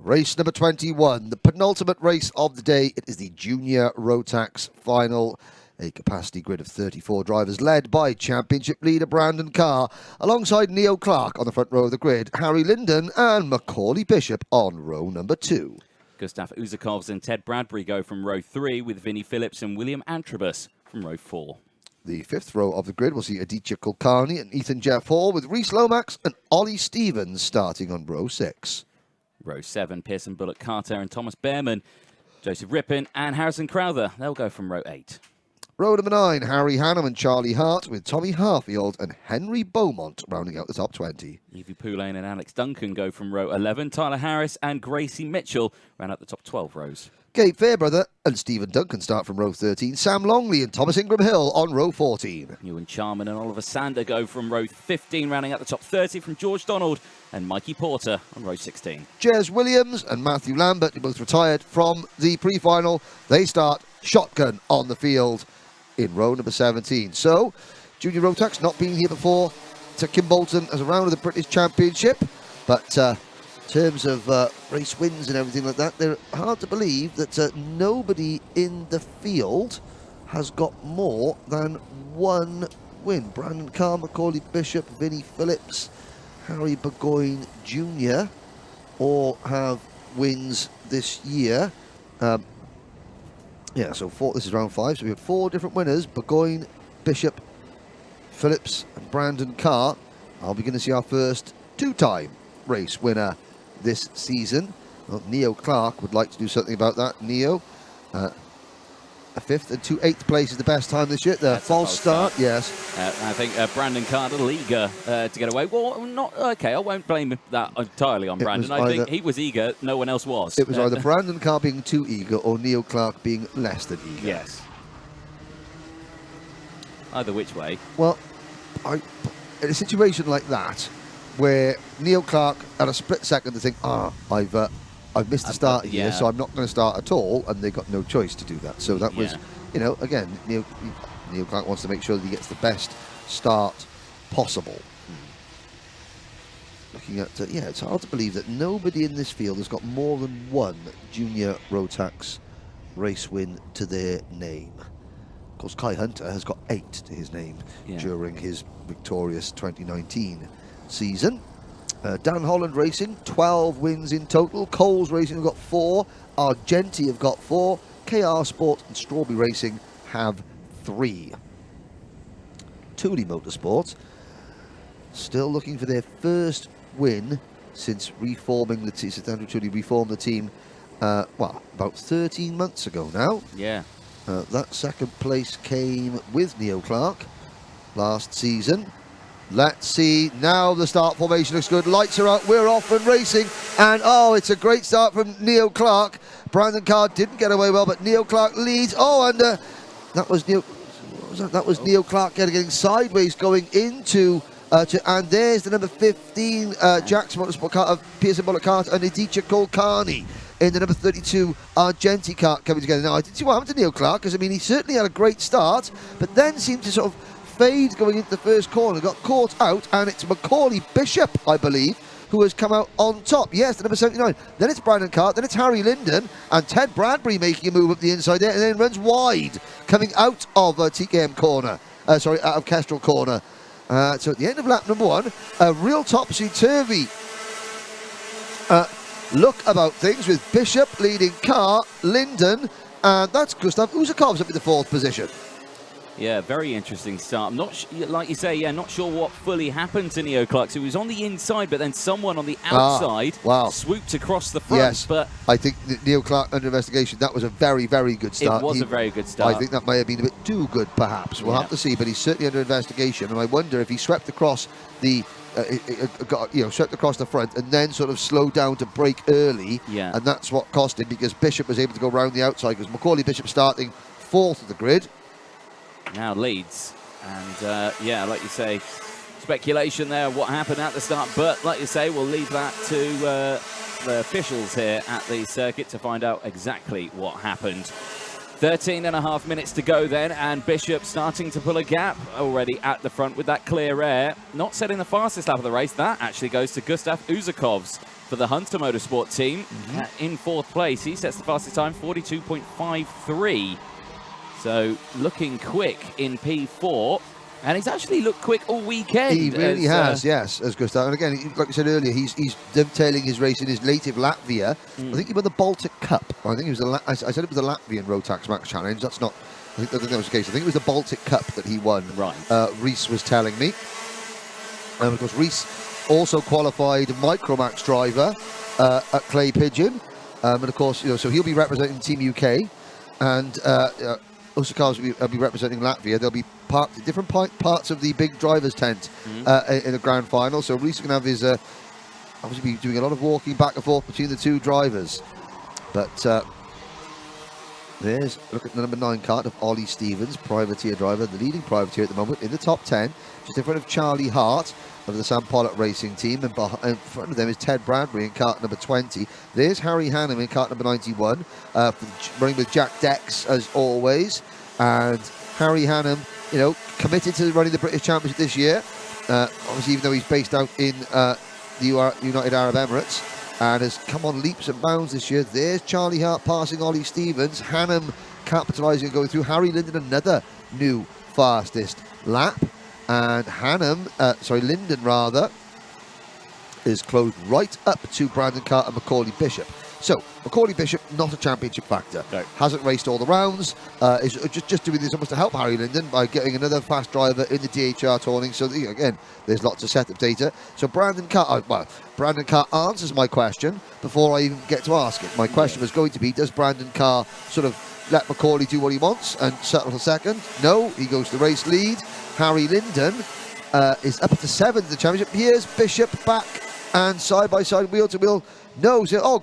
Race number 21, the penultimate race of the day. It is the Junior Rotax final. A capacity grid of 34 drivers led by championship leader Brandon Carr, alongside Neil Clark on the front row of the grid, Harry Linden and Macaulay Bishop on row number 2. Gustav Uzakovs and Ted Bradbury go from row 3 with Vinnie Phillips and William Antrobus from row 4. The 5th row of the grid will see Aditya Kulkarni and Ethan Jeff Hall, with Rhys Lomax and Ollie Stevens starting on row 6. Row 7, Pearson Bullock Carter and Thomas Behrman, Joseph Rippin and Harrison Crowther. They'll go from row 8. Row number 9, Harry Hannam and Charlie Hart, with Tommy Harfield and Henry Beaumont rounding out the top 20. Evie Poulain and Alex Duncan go from row 11. Tyler Harris and Gracie Mitchell round out the top 12 rows. Gabe Fairbrother and Stephen Duncan start from row 13. Sam Longley and Thomas Ingram Hill on row 14. Ewan Charman and Oliver Sander go from row 15, rounding out the top 30 from George Donald and Mikey Porter on row 16. Jez Williams and Matthew Lambert, who both retired from the pre-final, they start shotgun on the field in row number 17. So, Junior Rotax not being here before to Kimbolton as a round of the British Championship, but in terms of race wins and everything like that, they're hard to believe that nobody in the field has got more than one win. Brandon Carr, Macaulay Bishop, Vinnie Phillips, Harry Burgoyne Jr. all have wins this year. Yeah, so this is round 5, so we have 4 different winners: Burgoyne, Bishop, Phillips and Brandon Carr. I'll begin to see our first 2-time race winner this season. Well, Neo Clark would like to do something about that. Neo, a 5th and 8th place is the best time this year. The false start, yes. I think Brandon Carr a little eager to get away. Well, not okay. I won't blame that entirely on Brandon. I think he was eager. No one else was. It was either Brandon Carr being too eager or Neo Clark being less than eager. Yes. Either which way. Well, in a situation like that, where Neil Clark had a split second to think, I've missed the start here, so I'm not going to start at all, and they got no choice to do that. So that was, again, Neil Clark wants to make sure that he gets the best start possible. Looking at, it's hard to believe that nobody in this field has got more than one Junior Rotax race win to their name. Of course, Kai Hunter has got 8 to his name during his victorious 2019 season. Dan Holland Racing, 12 wins in total. Coles Racing have got 4. Argenti have got 4. KR Sport and Strawberry Racing have 3. Thule Motorsport still looking for their first win since reforming the team. Since Andrew Thule reformed the team, about 13 months ago now. Yeah. That second place came with Neil Clark last season. Let's see, now the start formation looks good. Lights are out, we're off and racing. And it's a great start from Neil Clark. Brandon Carr didn't get away well, but Neil Clark leads. That was Neil Clark getting sideways going into, and there's the number 15, Jackson Motorsport car of Pearson Bullock Carter and Aditya Kulkarni in the number 32 Argenti kart coming together. Now, I didn't see what happened to Neil Clark, because, he certainly had a great start, but then seemed to sort of fade going into the first corner, got caught out, and it's Macaulay Bishop, I believe, who has come out on top. Yes, the number 79. Then it's Brandon Carr, then it's Harry Linden, and Ted Bradbury making a move up the inside there, and then runs wide, coming out of TKM corner, out of Kestrel corner. So at the end of lap number 1, a real topsy-turvy look about things, with Bishop leading Carr, Linden, and that's Gustav Uzakovs up in the 4th position. Yeah, very interesting start. I'm not like you say, not sure what fully happened to Neo Clark. So he was on the inside, but then someone on the outside swooped across the front. Yes, but I think Neo Clark under investigation. That was a very, very good start. It was a very good start. I think that might have been a bit too good, perhaps. We'll have to see, but he's certainly under investigation. And I wonder if he swept across the, swept across the front and then sort of slowed down to brake early. Yeah. And that's what cost him, because Bishop was able to go around the outside, because Macaulay Bishop starting 4th of the grid. Now leads, and like you say, speculation there what happened at the start, but like you say, we'll leave that to the officials here at the circuit to find out exactly what happened. 13.5 minutes to go then, and Bishop starting to pull a gap already at the front with that clear air. Not setting the fastest lap of the race. That actually goes to Gustav Uzakovs. for the Hunter Motorsport team. In 4th place, he sets the fastest time, 42.53. So looking quick in P4. And he's actually looked quick all weekend. He really has, yes, as Gustav. And again, like I said earlier, he's dovetailing his race in his native Latvia. I think he won the Baltic Cup. I think it was I said it was the Latvian Rotax Max Challenge. That's not. I think that was the case. I think it was the Baltic Cup that he won. Right. Reese was telling me. Of course, Reese also qualified Micromax driver at Clay Pigeon. And of course, so he'll be representing Team UK, and Usakovs will be representing Latvia. They'll be parked at different parts of the big drivers' tent in the grand final. So Reese can have his obviously be doing a lot of walking back and forth between the two drivers. But look at the number 9 cart of Ollie Stevens, privateer driver, the leading privateer at the moment in the top 10, just in front of Charlie Hart of the Sam Pollock Racing team, and in front of them is Ted Bradbury in cart number 20. There's Harry Hannum in cart number 91, running with Jack Dex as always, and Harry Hannum, committed to running the British Championship this year. Obviously, even though he's based out in the United Arab Emirates, and has come on leaps and bounds this year. There's Charlie Hart passing Ollie Stevens. Hannum capitalising and going through. Harry Linden, another new fastest lap. And Linden rather, is closed right up to Brandon Carr and Macaulay Bishop. So, Macaulay Bishop, not a championship factor. No. Hasn't raced all the rounds. Is just doing this almost to help Harry Linden by getting another fast driver in the DHR touring. So, again, there's lots of setup data. So, Brandon Carr answers my question before I even get to ask it. My question was going to be, does Brandon Carr sort of let Macaulay do what he wants and settle for second? No, he goes to the race lead. Harry Linden is up to 7th in the championship. Here's Bishop back and side by side, wheel to wheel.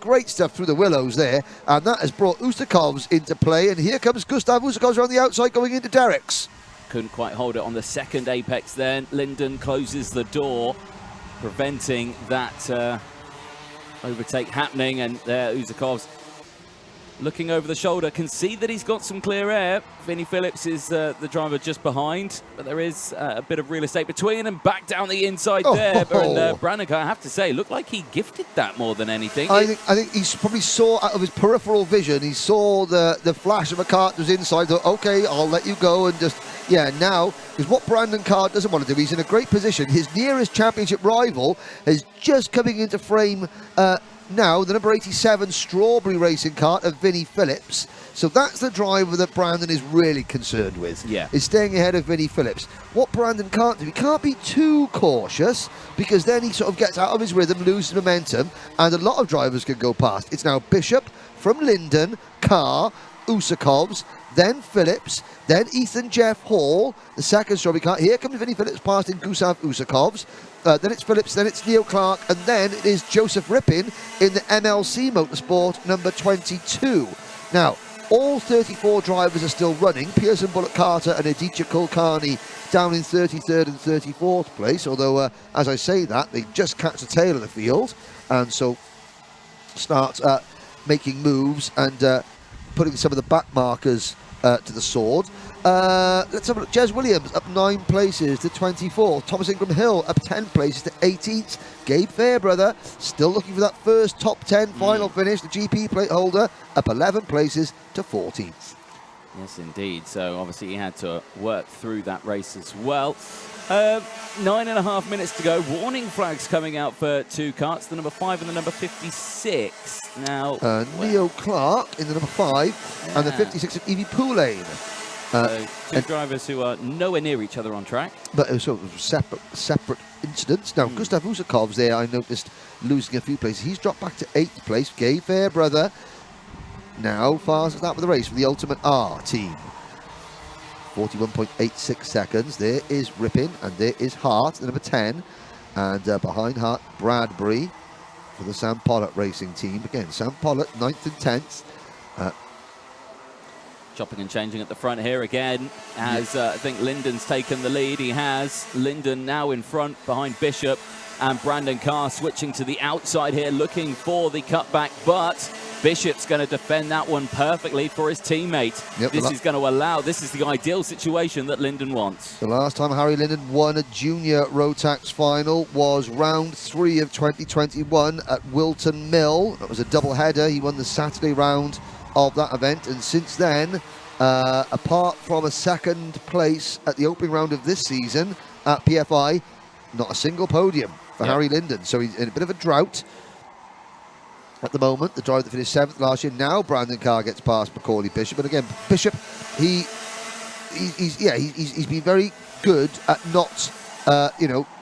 Great stuff through the willows there, and that has brought Usakovs into play. And here comes Gustav Usakovs around the outside going into Derek's. Couldn't quite hold it on the second apex then. Linden closes the door, preventing that overtake happening, and there Usakovs looking over the shoulder, can see that he's got some clear air. Vinnie Phillips is the driver just behind, but there is a bit of real estate between, and back down the inside there. And Brannigan, I have to say, looked like he gifted that more than anything. I think he probably saw out of his peripheral vision, he saw the flash of a cart that was inside, thought, okay, I'll let you go, and just, now, because what Brandon Carr doesn't want to do, he's in a great position. His nearest championship rival is just coming into frame now, the number 87 Strawberry Racing cart of Vinnie Phillips. So that's the driver that Brandon is really concerned with. Is staying ahead of Vinnie Phillips. What Brandon can't do, he can't be too cautious, because then he sort of gets out of his rhythm, loses momentum, and a lot of drivers can go past. It's now Bishop from Linden, Carr, Usakovs, then Phillips, then Ethan Jeff Hall, the second Strawberry cart. Here comes Vinnie Phillips past in Gustav Usakovs. Then it's Phillips, then it's Neil Clark, and then it is Joseph Rippin in the MLC Motorsport number 22. Now, all 34 drivers are still running. Pearson Bullock Carter and Aditya Kulkarni down in 33rd and 34th place, although, as I say that, they just catch the tail of the field, and so start making moves and putting some of the back markers to the sword. Let's have a look. Jez Williams up 9 places to 24th. Thomas Ingram Hill up 10 places to 18th. Gabe Fairbrother still looking for that first top 10 final finish. The GP plate holder up 11 places to 14th. Yes, indeed. So obviously he had to work through that race as well. 9.5 minutes to go. Warning flags coming out for 2 carts, the number 5 and the number 56. Now, Neil Clark in the number 5 and the 56 of Evie Poulane. Two drivers who are nowhere near each other on track. But it was separate incidents. Now, Gustav Usakovs there, I noticed, losing a few places. He's dropped back to 8th place. Gabe Fairbrother now fastest lap of the race for the Ultimate R team. 41.86 seconds. There is Rippin, and there is Hart, the number 10. And behind Hart, Bradbury for the Sam Pollock Racing team. Again, Sam Pollock, 9th and 10th. Chopping and changing at the front here again, as I think Linden's taken the lead. He has. Linden now in front behind Bishop. and Brandon Carr switching to the outside here, looking for the cutback, but Bishop's going to defend that one perfectly for his teammate. Yep, this is going to allow, this is the ideal situation that Linden wants. The last time Harry Linden won a junior Rotax final was round 3 of 2021 at Wilton Mill. That was a double header. He won the Saturday round of that event, and since then, apart from a second place at the opening round of this season at PFI, not a single podium for Harry Linden. So he's in a bit of a drought at the moment. The driver that finished 7th last year. Now Brandon Carr gets past Macaulay Bishop, and again Bishop, he's been very good at not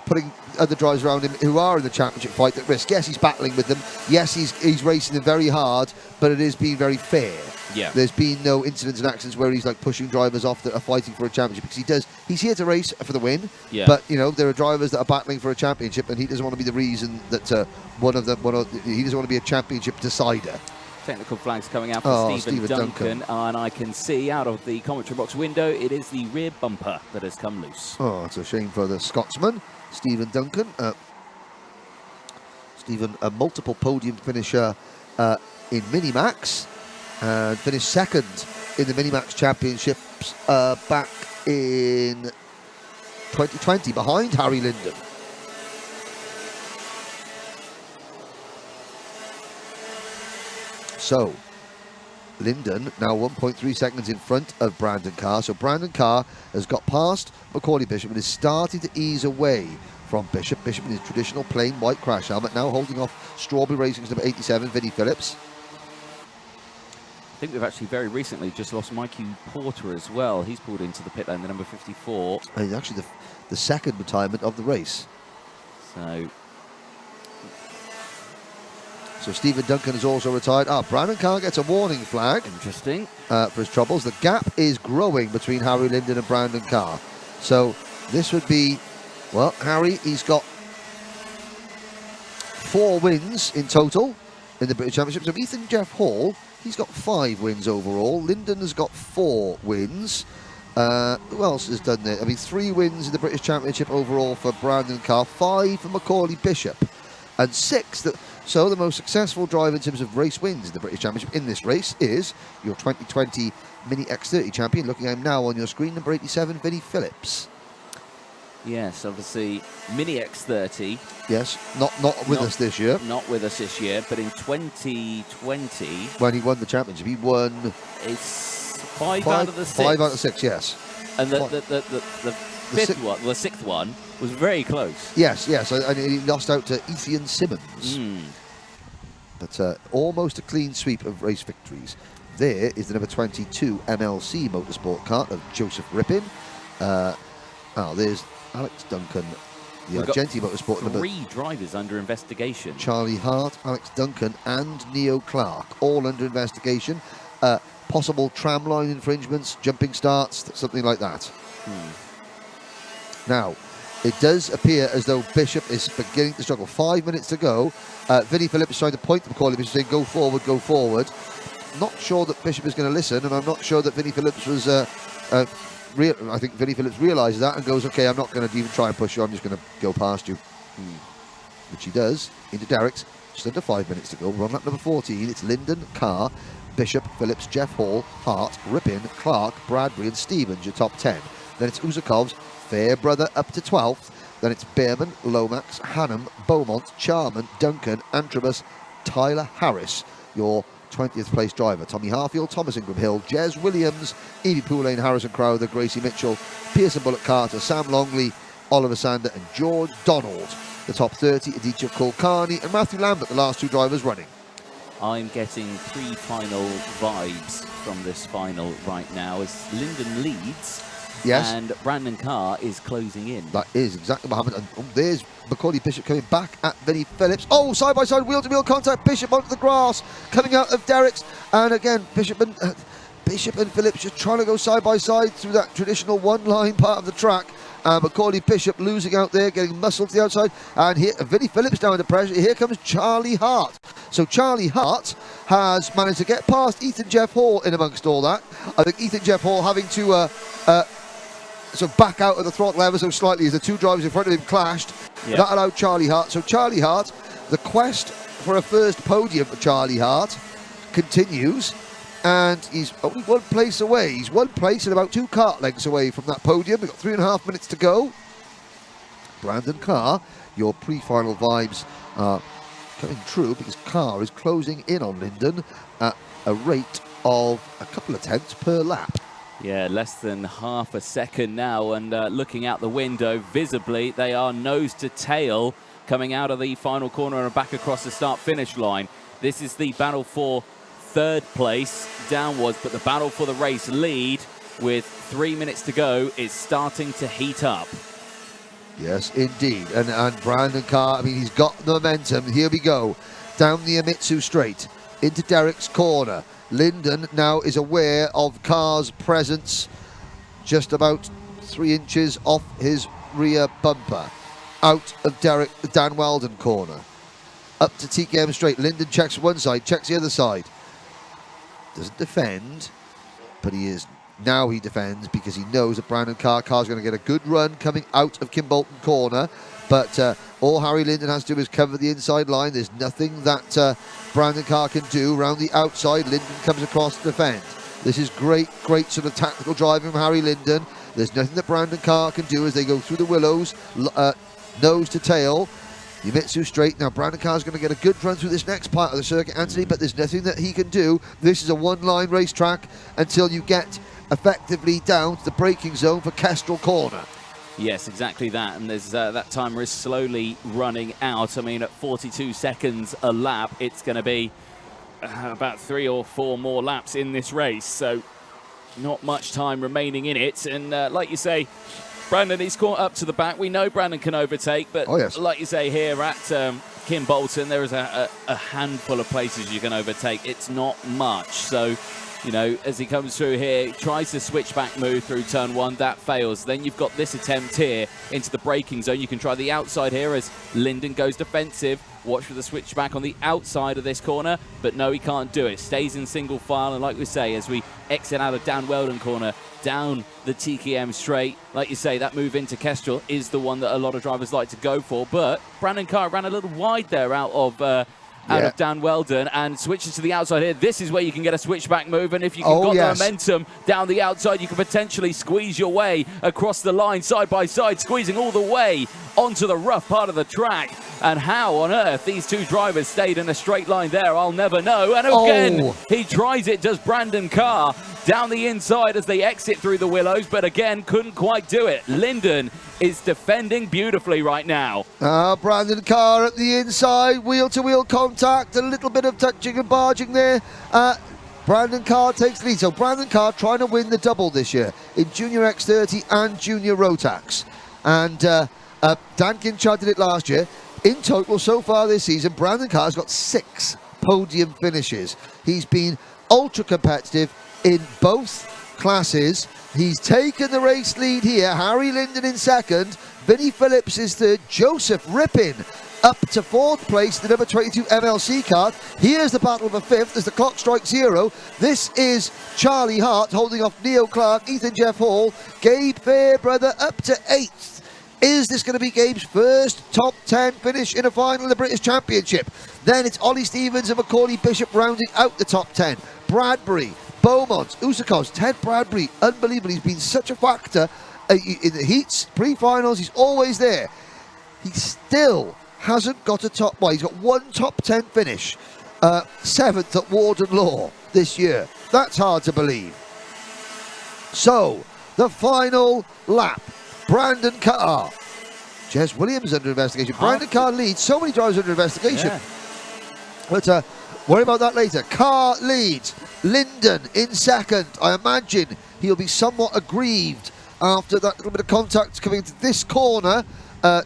putting other drivers around him who are in the championship fight at risk. Yes, he's battling with them. Yes, he's racing them very hard, but it is being very fair. Yeah. There's been no incidents and accidents where he's like pushing drivers off that are fighting for a championship, because he's here to race for the win. Yeah. But there are drivers that are battling for a championship, and he doesn't want to be the reason that he doesn't want to be a championship decider. Technical flags coming out for Stephen Duncan. And I can see out of the commentary box window it is the rear bumper that has come loose. Oh, it's a shame for the Scotsman, Stephen Duncan. Stephen, a multiple podium finisher in Minimax, and finished 2nd in the Minimax Championships back in 2020 behind Harry Linden. So, Linden now 1.3 seconds in front of Brandon Carr. So Brandon Carr has got past Macaulay Bishop and is starting to ease away from Bishop. Bishop in his traditional plain white crash helmet, now holding off Strawberry Racing's number 87, Vinnie Phillips. I think we've actually very recently just lost Mikey Porter as well. He's pulled into the pit lane, the number 54. And he's actually the second retirement of the race. So Stephen Duncan is also retired. Brandon Carr gets a warning flag. Interesting. For his troubles. The gap is growing between Harry Linden and Brandon Carr. So this would be, well, Harry, he's got 4 wins in total in the British Championship. So Ethan Jeff Hall, he's got 5 wins overall. Linden has got 4 wins. Who else has done that? 3 wins in the British Championship overall for Brandon Carr, 5 for Macaulay Bishop, and 6 So the most successful driver in terms of race wins in the British Championship in this race is your 2020 Mini X30 champion, looking at him now on your screen, number 87, Vinnie Phillips. Yes, obviously, Mini X30. Yes, not with us this year. Not with us this year, but in 2020... when he won the championship, he won... It's 5 out of the 6. 5 out of 6, yes. And the 6th one was very close. Yes, and he lost out to Ethan Simmons. But almost a clean sweep of race victories. There is the number 22 MLC Motorsport kart of Joseph Rippin. There's Alex Duncan, the Argenti Motorsport number 3 drivers under investigation. Charlie Hart, Alex Duncan, and Neo Clark, all under investigation. Possible tramline infringements, jumping starts, something like that. Now, it does appear as though Bishop is beginning to struggle. 5 minutes to go. Vinnie Phillips is trying to point to Macaulay Bishop, saying, go forward, go forward. Not sure that Bishop is going to listen, and I'm not sure that Vinnie Phillips was... I think Vinnie Phillips realises that and goes, OK, I'm not going to even try and push you, I'm just going to go past you. Which he does, into Derek's. Just under 5 minutes to go. We're on lap number 14. It's Linden, Carr, Bishop, Phillips, Jeff Hall, Hart, Rippin, Clark, Bradbury and Stevens, your top 10. Then it's Uzakov's Fairbrother up to 12th. Then it's Behrman, Lomax, Hannum, Beaumont, Charman, Duncan, Antrobus, Tyler Harris, your 20th place driver. Tommy Harfield, Thomas Ingram Hill, Jez Williams, Evie Poulane, Harrison Crowther, Gracie Mitchell, Pearson Bullock Carter, Sam Longley, Oliver Sander and George Donald. The top 30, Aditya Kulkarni and Matthew Lambert, the last 2 drivers running. I'm getting pre-final vibes from this final right now as Linden leads. Yes. And Brandon Carr is closing in. That is exactly what happened. And there's Macaulay Bishop coming back at Vinnie Phillips. Oh, side-by-side, wheel-to-wheel contact. Bishop onto the grass, coming out of Derek's. And again, Bishop and Phillips just trying to go side-by-side through that traditional one-line part of the track. Macaulay Bishop losing out there, getting muscled to the outside. And here, Vinnie Phillips down under pressure. Here comes Charlie Hart. So Charlie Hart has managed to get past Ethan Jeff Hall in amongst all that. I think Ethan Jeff Hall having to sort of back out of the throttle ever so slightly as the two drivers in front of him clashed. Yeah. That allowed Charlie Hart. So Charlie Hart, the quest for a first podium for Charlie Hart continues, and he's only one place away. He's one place and about 2 kart lengths away from that podium. We've got 3.5 minutes to go. Brandon Carr, your pre-final vibes are coming true because Carr is closing in on Linden at a rate of a couple of tenths per lap. Yeah, less than half a second now, and looking out the window, visibly, they are nose to tail coming out of the final corner and back across the start-finish line. This is the battle for third place downwards, but the battle for the race lead with 3 minutes to go is starting to heat up. Yes, indeed. And Brandon Carr, I mean, he's got the momentum. Here we go. Down the Amitsu straight into Derek's corner. Linden now is aware of Carr's presence just about 3 inches off his rear bumper. Out of Dan Weldon corner. Up to TKM straight. Linden checks one side, checks the other side. Doesn't defend, but he defends because he knows that Brandon Carr's going to get a good run coming out of Kimbolton corner. But all Harry Linden has to do is cover the inside line. There's nothing that Brandon Carr can do around the outside. Linden comes across to defend. This is great sort of tactical driving from Harry Linden. There's nothing that Brandon Carr can do as they go through the willows, nose to tail. Yumitsu straight. Now Brandon Carr's going to get a good run through this next part of the circuit, Anthony, but there's nothing that he can do. This is a one-line racetrack until you get effectively down to the braking zone for Kestrel corner. Yes, exactly that, and there's that timer is slowly running out. I mean, at 42 seconds a lap, it's going to be about 3 or 4 more laps in this race, so not much time remaining in it. And like you say, Brandon, he's caught up to the back. We know Brandon can overtake, but like you say here at Kimbolton, there is a handful of places you can overtake. It's not much, so you know, as he comes through here, tries to switch back move through turn 1, that fails. Then you've got this attempt here into the braking zone. You can try the outside here as Linden goes defensive. Watch for the switch back on the outside of this corner, but no, he can't do it. Stays in single file, and like we say, as we exit out of Dan Weldon corner, down the TKM straight, like you say, that move into Kestrel is the one that a lot of drivers like to go for, but Brandon Carr ran a little wide there out of Dan Weldon and switches to the outside here. This is where you can get a switchback move, and if you can the momentum down the outside, you can potentially squeeze your way across the line side by side, squeezing all the way onto the rough part of the track. And how on earth these two drivers stayed in a straight line there, I'll never know. And again, he tries it, does Brandon Carr, down the inside as they exit through the willows, but again, couldn't quite do it. Linden is defending beautifully right now. Brandon Carr at the inside, wheel-to-wheel contact, a little bit of touching and barging there. Brandon Carr takes the lead. So Brandon Carr trying to win the double this year in Junior X30 and Junior Rotax. And Dan Kinchard did it last year. In total, so far this season, Brandon Carr's got 6 podium finishes. He's been ultra competitive in both classes. He's taken the race lead here. Harry Linden in second. Vinnie Phillips is third. Joseph Rippin up to 4th place, the number 22 MLC card. Here's the battle for 5th as the clock strikes 0. This is Charlie Hart holding off Neo Clark, Ethan Jeff Hall, Gabe Fairbrother up to 8th. Is this going to be Gabe's first top 10 finish in a final in the British Championship? Then it's Ollie Stevens and Macaulay Bishop rounding out the top 10. Bradbury, Beaumont, Usakos, Ted Bradbury, unbelievable. He's been such a factor in the heats, pre-finals. He's always there. He still hasn't got a top, well, he's got 1 top 10 finish. 7th at Warden Law this year. That's hard to believe. So, the final lap. Brandon Carr. Jez Williams under investigation. Brandon Carr leads. So many drivers under investigation. Yeah. But worry about that later. Carr leads. Linden in second. I imagine he'll be somewhat aggrieved after that little bit of contact coming into this corner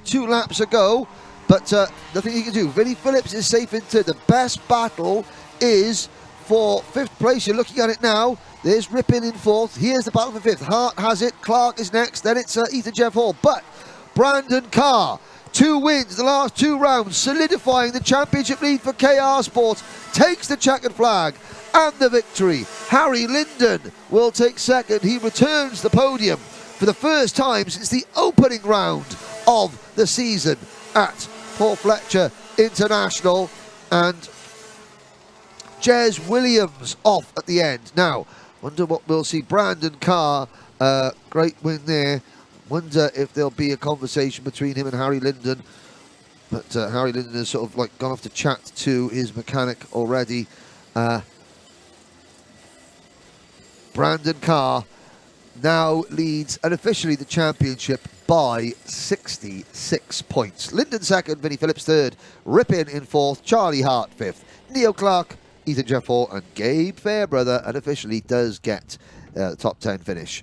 2 laps ago. But nothing he can do. Vinnie Phillips is safe in third. The best battle is for 5th place. You're looking at it now. There's Rippin in 4th. Here's the battle for 5th. Hart has it. Clark is next. Then it's Ethan Jeff Hall. But Brandon Carr, 2 wins the last 2 rounds, solidifying the championship lead for KR Sports. Takes the checkered flag and the victory. Harry Linden will take second. He returns the podium for the first time since the opening round of the season at Paul Fletcher International. And Jez Williams off at the end. Now, wonder what we'll see. Brandon Carr, great win there. Wonder if there'll be a conversation between him and Harry Linden. But Harry Linden has sort of like gone off to chat to his mechanic already. Brandon Carr now leads unofficially the championship by 66 points. Linden second, Vinnie Phillips third, Rippin in fourth, Charlie Hart fifth, Neil Clark, Ethan Jeffall and Gabe Fairbrother unofficially does get the top 10 finish.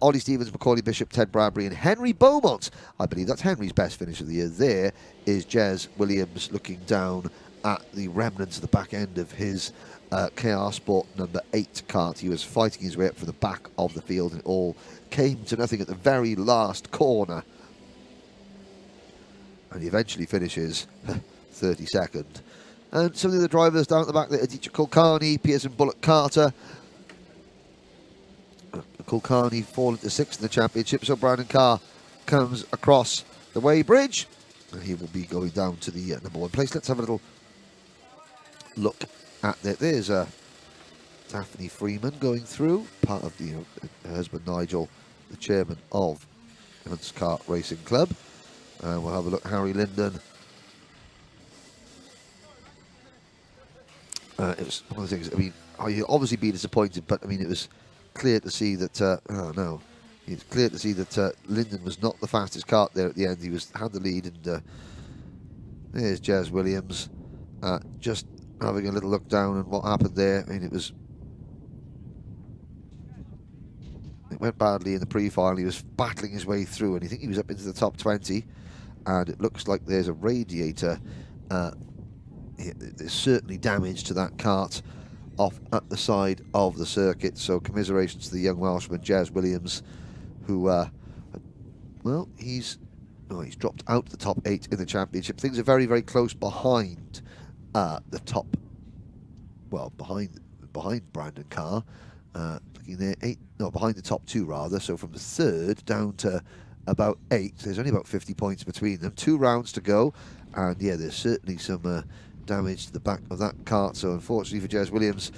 Ollie Stevens, Macaulay Bishop, Ted Bradbury and Henry Beaumont. I believe that's Henry's best finish of the year. There is Jez Williams looking down at the remnants of the back end of his KR Sport number 8 kart. He was fighting his way up for the back of the field and it all came to nothing at the very last corner. And he eventually finishes 32nd. And some of the drivers down at the back there, Aditya Kulkarni, Pearson Bullock Carter. Kulkarni falling to 6th in the championship, so Brandon Carr comes across the weighbridge and he will be going down to the number 1 place. Let's have a little look at that. There's Daphne Freeman going through, part of the her husband Nigel, the chairman of Evans Kart Racing Club. And we'll have a look. Harry Linden. It was one of the things, I mean, you'll obviously be disappointed, but I mean, it was clear to see that, oh no, it's clear to see that Linden was not the fastest kart there at the end. He had the lead, and there's Jez Williams just having a little look down at what happened there. I mean, it went badly in the pre-final. He was battling his way through, and I think he was up into the top 20, and it looks like there's a radiator. There's certainly damage to that kart off at the side of the circuit, so commiserations to the young Welshman Jez Williams, who well, he's dropped out the top 8 in the championship. Things are very, very close behind the top, well, behind Brandon Carr, looking there, behind the top 2 rather, so from the 3rd down to about 8, there's only about 50 points between them. 2 rounds to go, and yeah, there's certainly some damage to the back of that kart, so unfortunately for Jez Williams,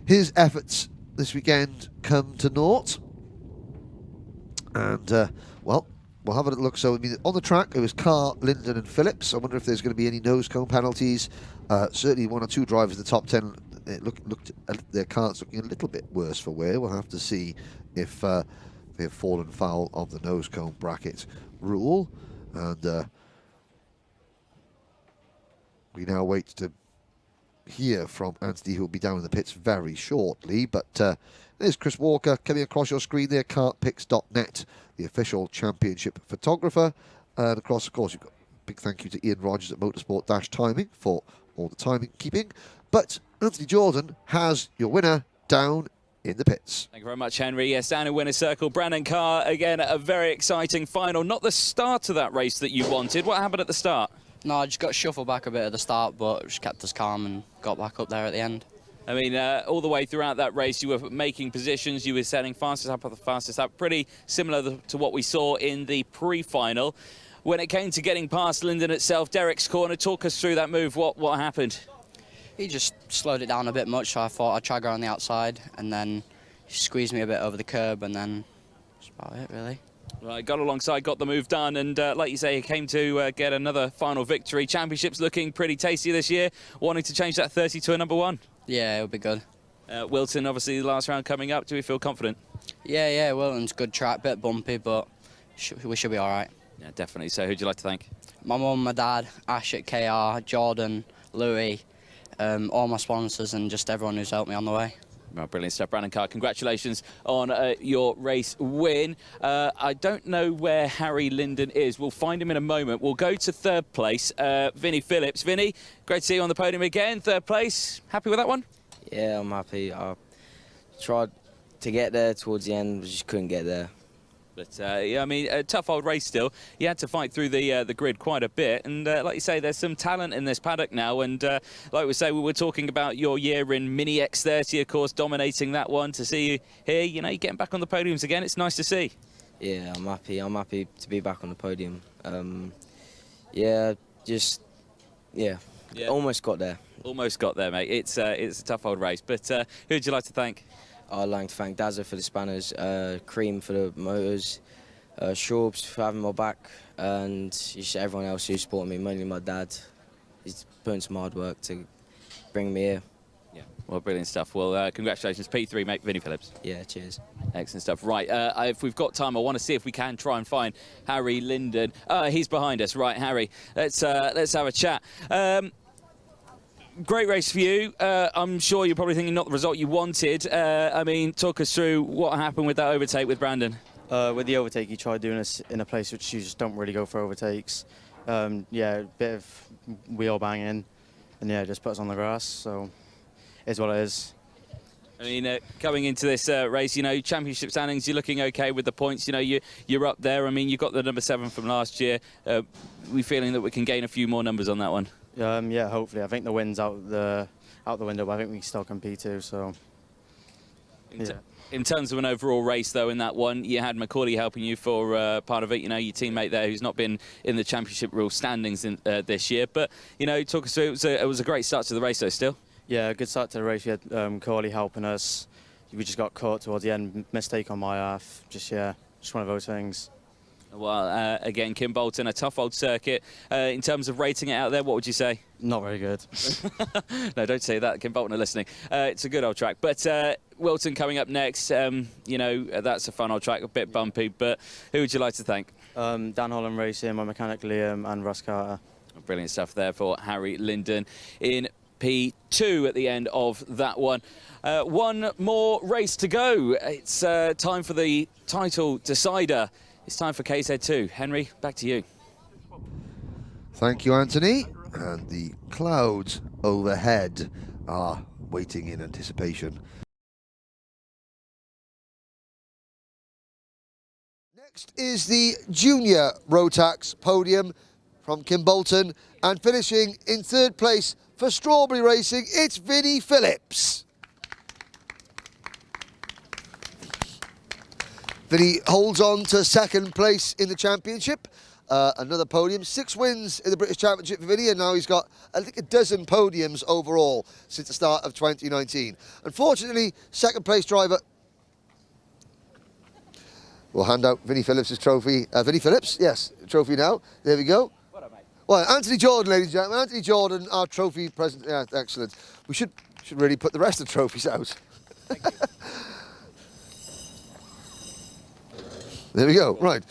his efforts this weekend come to naught. And well, we'll have a little look. So I mean, on the track it was Carr, Linden and Phillips. I wonder if there's going to be any nose cone penalties. Certainly 1 or 2 drivers in the top 10 looked at their karts looking a little bit worse for wear. We'll have to see if they have fallen foul of the nose cone bracket rule. And we now wait to hear from Anthony, who will be down in the pits very shortly. But there's Chris Walker coming across your screen there, kartpics.net, the official championship photographer. And across, of course, you've got a big thank you to Ian Rogers at Motorsport-Timing for all the timing keeping. But Anthony Jordan has your winner down in the pits. Thank you very much, Henry. Yes, down in winner's circle, Brandon Carr, again, a very exciting final. Not the start of that race that you wanted. What happened at the start? No, I just got shuffled back a bit at the start, but just kept us calm and got back up there at the end. I mean, all the way throughout that race, you were making positions, you were setting fastest up at the fastest up, pretty similar to what we saw in the pre-final. When it came to getting past Linden itself, Derek's corner, talk us through that move. What happened? He just slowed it down a bit much, so I thought I'd try go on the outside, and then he squeezed me a bit over the curb, and then that's about it, really. Right, got alongside, got the move done, and like you say, he came to get another final victory. Championship's looking pretty tasty this year, wanting to change that 30 to a number 1. Yeah, it'll be good. Wilton, obviously, the last round coming up. Do we feel confident? Yeah, Wilton's good track, bit bumpy, but we should be all right. Yeah, definitely. So who'd you like to thank? My mum, my dad, Ash at KR, Jordan, Louis, all my sponsors, and just everyone who's helped me on the way. Well, brilliant stuff, Brandon Carr. Congratulations on your race win. I don't know where Harry Linden is. We'll find him in a moment. We'll go to 3rd place, Vinnie Phillips. Vinnie, great to see you on the podium again. 3rd place. Happy with that one? Yeah, I'm happy. I tried to get there towards the end, but just couldn't get there. But, yeah, I mean, a tough old race still. You had to fight through the grid quite a bit. And like you say, there's some talent in this paddock now. And like we say, we were talking about your year in Mini X30, of course, dominating that one. To see you here, you know, you're getting back on the podiums again. It's nice to see. Yeah, I'm happy. I'm happy to be back on the podium. Yeah, almost got there. Almost got there, mate. It's a tough old race. But who'd you like to thank? I'd like to thank Dazza for the spanners, Cream for the motors, Shorbs for having my back, and just everyone else who supported me, mainly my dad. He's putting some hard work to bring me here. Yeah, well, brilliant stuff. Well, congratulations, P3, mate, Vinnie Phillips. Yeah, cheers. Excellent stuff. Right, if we've got time, I want to see if we can try and find Harry Linden. He's behind us. Right, Harry, let's have a chat. Great race for you. I'm sure you're probably thinking not the result you wanted. I mean, talk us through what happened with that overtake with Brandon. With the overtake, he tried doing this in a place which you just don't really go for overtakes. Yeah, a bit of wheel banging, and yeah, just put us on the grass. So, it's what it is. I mean, coming into this race, you know, championship standings, you're looking okay with the points. You know, you're up there. I mean, you've got the number 7 from last year. We're feeling that we can gain a few more numbers on that one. Yeah, hopefully. I think the win's out the window, but I think we can still compete too. So, yeah. In terms of an overall race, though, in that one, you had Macaulay helping you for part of it. You know, your teammate there who's not been in the championship rule standings in, this year. But, you know, talk us through, it was a great start to the race, though, still. Yeah, good start to the race. We had Macaulay helping us. We just got caught towards the end. Mistake on my half. Just one of those things. Well, again, Kimbolton, a tough old circuit. In terms of rating it out there, what would you say? Not very good. No, don't say that. Kimbolton are listening. It's a good old track. But Wilton coming up next, you know, that's a fun old track, a bit bumpy. But who would you like to thank? Dan Holland Racing, my mechanic Liam, and Russ Carter. Brilliant stuff there for Harry Linden in P2 at the end of that one. One more race to go. It's time for the title decider. It's time for KZ2. Henry, back to you. Thank you, Anthony. And the clouds overhead are waiting in anticipation. Next is the junior Rotax podium from Kimbolton, and finishing in 3rd place for Strawberry Racing, it's Vinnie Phillips. Vinnie holds on to 2nd place in the championship. Another podium, 6 wins in the British Championship for Vinnie, and now he's got, I think, a dozen podiums overall since the start of 2019. Unfortunately, 2nd place driver. We'll hand out Vinnie Phillips' trophy. Vinnie Phillips, yes, trophy now. There we go. Well, Anthony Jordan, ladies and gentlemen. Anthony Jordan, our trophy president. Yeah, excellent. We should really put the rest of the trophies out. Thank you. There we go, right.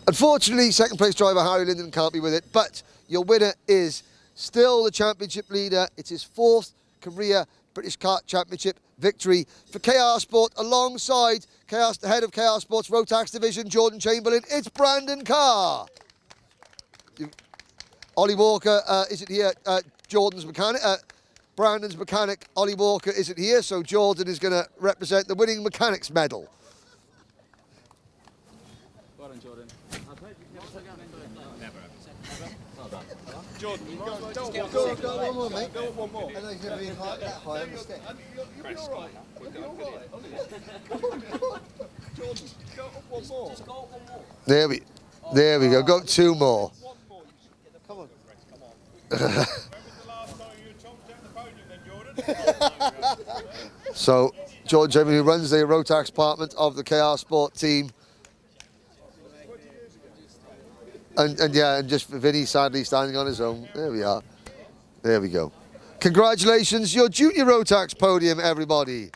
Unfortunately, 2nd place driver Harry Linden can't be with it, but your winner is still the championship leader. It's his 4th career British Kart Championship victory for KR Sport, alongside the head of KR Sport's Rotax division, Jordan Chamberlain. It's Brandon Carr. Ollie Walker isn't here. Jordan's mechanic. Brandon's mechanic, Ollie Walker, isn't here, so Jordan is going to represent the winning mechanics medal. Well done, Jordan. Jordan, you go Go one more, mate. Go one more. I know he's never been that high on the stick. You'll be all right. You'll be all right. Jordan, go up one more. Just go up one more. There we go. Go 2 more. One more. Come on. When was the last time you chopped down the podium then, Jordan? So, Jordan Chamberlain, who runs the Rotax department of the KR Sport team. And just Vinnie sadly standing on his own. There we are. There we go. Congratulations, your junior Rotax podium, everybody.